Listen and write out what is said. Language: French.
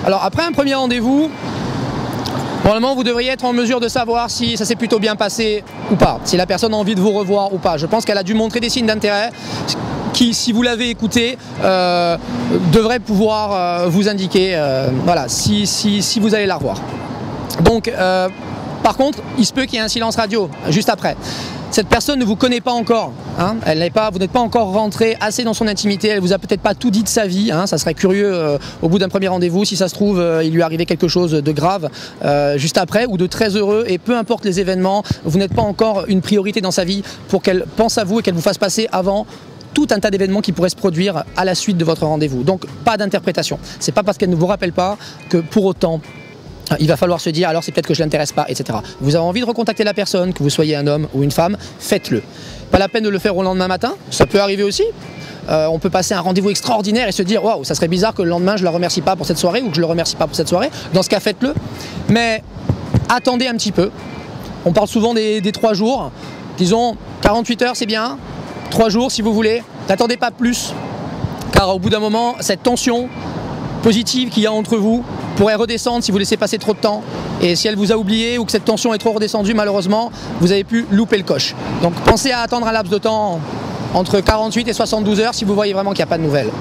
Alors après un premier rendez-vous, normalement vous devriez être en mesure de savoir si ça s'est plutôt bien passé ou pas, si la personne a envie de vous revoir ou pas. Je pense qu'elle a dû montrer des signes d'intérêt qui, si vous l'avez écouté, devrait pouvoir vous indiquer voilà, si vous allez la revoir. Donc, par contre, il se peut qu'il y ait un silence radio juste après. Cette personne ne vous connaît pas encore, hein, vous n'êtes pas encore rentré assez dans son intimité, elle vous a peut-être pas tout dit de sa vie, hein, ça serait curieux au bout d'un premier rendez-vous, si ça se trouve il lui arrivait quelque chose de grave juste après ou de très heureux, et peu importe les événements, vous n'êtes pas encore une priorité dans sa vie pour qu'elle pense à vous et qu'elle vous fasse passer avant tout un tas d'événements qui pourraient se produire à la suite de votre rendez-vous. Donc pas d'interprétation, c'est pas parce qu'elle ne vous rappelle pas que pour autant il va falloir se dire alors c'est peut-être que je ne l'intéresse pas, etc. Vous avez envie de recontacter la personne, que vous soyez un homme ou une femme, faites-le. Pas la peine de le faire au lendemain matin, ça peut arriver aussi. On peut passer un rendez-vous extraordinaire et se dire waouh, ça serait bizarre que le lendemain je ne la remercie pas pour cette soirée ou que je ne le remercie pas pour cette soirée. Dans ce cas, faites-le. Mais attendez un petit peu. On parle souvent des 3 jours. Disons 48 heures c'est bien, 3 jours si vous voulez. N'attendez pas plus. Car au bout d'un moment, cette tension positive qu'il y a entre vous pourrait redescendre si vous laissez passer trop de temps, et si elle vous a oublié ou que cette tension est trop redescendue, malheureusement vous avez pu louper le coche. Donc pensez à attendre un laps de temps entre 48 et 72 heures si vous voyez vraiment qu'il n'y a pas de nouvelles.